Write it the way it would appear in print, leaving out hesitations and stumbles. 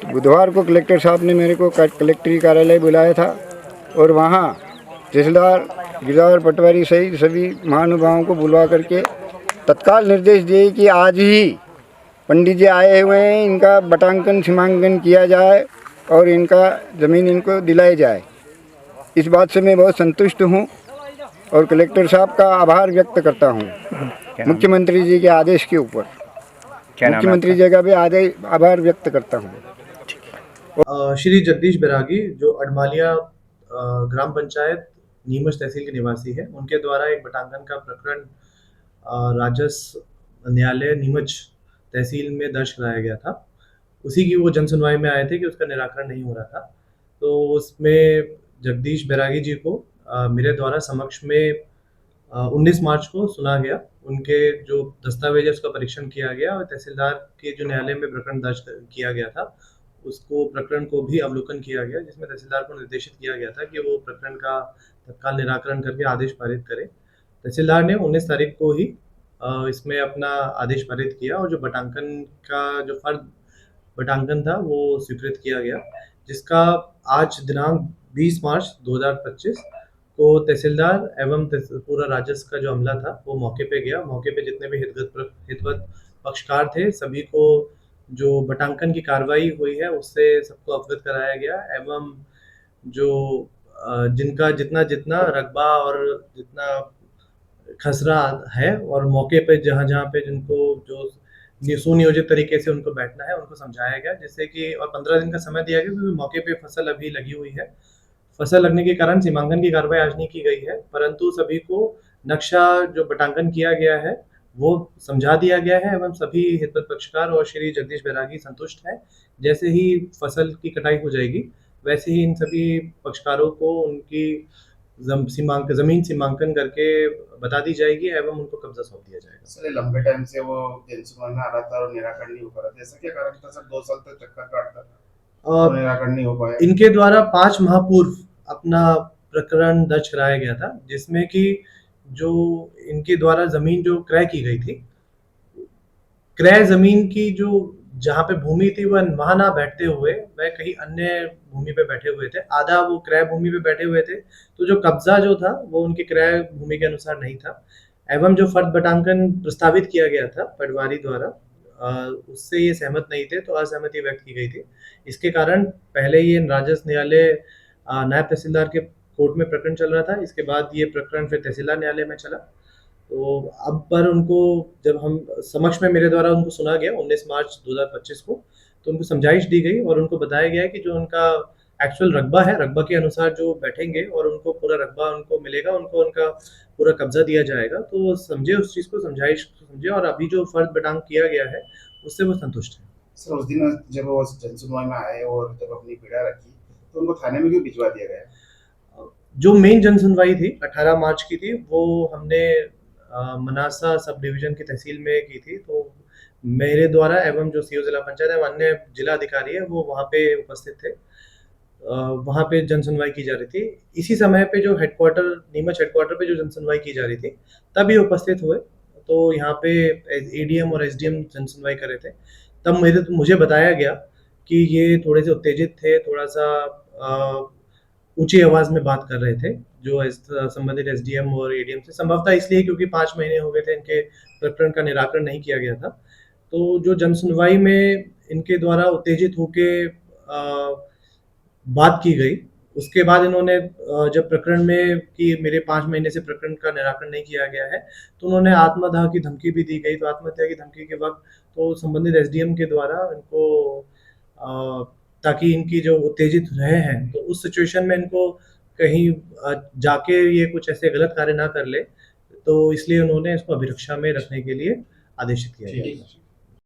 तो बुधवार को कलेक्टर साहब ने मेरे को कलेक्टरी कार्यालय बुलाया था और वहाँ तहसीलदार गिरधार पटवारी सहित सभी महानुभावों को बुलवा करके तत्काल निर्देश दिए कि आज ही पंडित जी आए हुए हैं, इनका बटांकन सीमांकन किया जाए और इनका ज़मीन इनको दिलाई जाए। इस बात से मैं बहुत संतुष्ट हूँ और कलेक्टर साहब का आभार व्यक्त करता हूँ मुख्यमंत्री जी के आदेश के ऊपर। मुख्यमंत्री जी का भी आभार व्यक्त करता हूँ। श्री जगदीश बैरागी जो अडमालिया ग्राम पंचायत नीमच तहसील के निवासी है, उनके द्वारा एक बटांकन का प्रकरण राजस्व न्यायालय नीमच तहसील में दर्ज कराया गया था। उसी की वो जन सुनवाई में आए थे कि उसका निराकरण नहीं हो रहा था। तो उसमें जगदीश बैरागी जी को मेरे द्वारा समक्ष में 19 मार्च को सुना गया। उनके जो दस्तावेज है उसका परीक्षण किया गया और तहसीलदार के जो न्यायालय में प्रकरण दर्ज किया गया था उसको प्रकरण को भी अवलोकन किया गया, जिसमें तहसीलदार को निर्देशित किया गया था कि वो प्रकरण का तत्काल निराकरण करके आदेश पारित करे। तहसीलदार ने 19 तारीख को ही इसमें अपना आदेश पारित किया और जो बटांकन का जो फर्द बटांकन था वो स्वीकृत किया गया, जिसका आज दिनांक 20 मार्च 2025 को तहसीलदार एवं पूरा राजस्व का जो अमला था वो मौके पे गया। मौके पे जितने भी हितवत पक्षकार थे सभी को जो बटांकन की कार्रवाई हुई है उससे सबको अवगत कराया गया एवं जो जिनका जितना जितना रकबा और जितना खसरा है और मौके पे जहाँ पे जिनको जो सुनियोजित तरीके से उनको बैठना है उनको समझाया गया, जिससे कि और 15 दिन का समय दिया गया क्योंकि मौके पे फसल अभी लगी हुई है। फसल लगने के कारण सीमांकन की कार्रवाई आज नहीं की गई है, परंतु सभी को नक्शा जो बटांकन किया गया है वो समझा दिया गया है एवं सभी हितवत पक्षकार और श्री जगदीश बैरागी संतुष्ट हैं। जैसे ही फसल की कटाई हो जाएगी वैसे ही इन सभी पक्षकारों को उनकी जमीन सीमांकन करके बता दी जाएगी एवं उनको कब्जा सौंप दिया जाएगा। सर लंबे टाइम से वो जनसुनवाई में आ रहा था और निराकरण नहीं हो पा रहा था, ऐसा क्या कारण था सर? 2 साल तक चक्कर काटता था, निराकरण नहीं हो पाया। इनके द्वारा 5 माह पूर्व अपना प्रकरण दर्ज कराया गया था, जिसमें कि जो इनके द्वारा जमीन जो क्रय की गई थी, क्रय जमीन की जो जहाँ पे भूमि थी वह वहां ना बैठते हुए वह कहीं अन्य भूमि पे बैठे हुए थे। आधा वो क्रय भूमि पे बैठे हुए थे, तो जो कब्जा जो था वो उनकी क्रय भूमि के अनुसार नहीं था एवं जो फर्द बटांकन प्रस्तावित किया गया था पटवारी द्वारा उससे ये सहमत नहीं थे, तो असहमति व्यक्त की गई थी। इसके कारण पहले ये राजस्व न्यायालय नायब तहसीलदार के कोर्ट में प्रकरण चल रहा था। इसके बाद ये प्रकरण फिर तहसीलदार न्यायालय में चला। तो अब पर उनको जब हम समक्ष में मेरे द्वारा उनको सुना गया 19 मार्च 2025 को, तो उनको समझाइश दी गई और उनको बताया गया कि जो उनका एक्चुअल रकबा है, रकबा के अनुसार जो बैठेंगे और उनको पूरा रकबा उनको मिलेगा, उनको उनका पूरा कब्जा दिया जाएगा। तो समझे उस चीज़ को, समझाइश समझे और अभी जो फर्द बटांग किया गया है उससे वो संतुष्ट है। सर उस दिन जब वो जनसुनवाई में आए और जब अपनी पीड़ा रखी तो उनको थाने में क्यों भिजवा दिया गया? जो मेन जन सुनवाई थी 18 मार्च की थी, वो हमने मनासा सब डिवीजन की तहसील में की थी। तो मेरे द्वारा एवं जो सीओ जिला पंचायत एवं अन्य जिला अधिकारी है वो वहाँ पे उपस्थित थे। वहाँ पे जन सुनवाई की जा रही थी। इसी समय पे जो हेडक्वार्टर नीमच हेडक्वार्टर पे जो जन सुनवाई की जा रही थी तभी उपस्थित हुए। तो यहाँ पे एडीएम और एसडीएम जन सुनवाई कर रहे थे। तब मुझे बताया गया कि ये थोड़े से उत्तेजित थे, थोड़ा सा ऊंची आवाज में बात कर रहे थे जो संबंधित एसडीएम और एडीएम से, संभवतः इसलिए क्योंकि 5 महीने हो गए थे इनके प्रकरण का निराकरण नहीं किया गया था। तो जो जन सुनवाई में इनके द्वारा उत्तेजित होके बात की गई, उसके बाद इन्होंने जब प्रकरण में कि मेरे 5 महीने से प्रकरण का निराकरण नहीं किया गया है, तो उन्होंने आत्मदाह की धमकी भी दी गई। तो आत्महत्या की धमकी के वक्त तो संबंधित एसडीएम के द्वारा इनको ताकि इनकी जो उत्तेजित रहे हैं तो उस सिचुएशन में इनको कहीं जाके ये कुछ ऐसे गलत कार्य ना कर ले, तो इसलिए उन्होंने इसको अभिरक्षा में रखने के लिए आदेशित किया गया।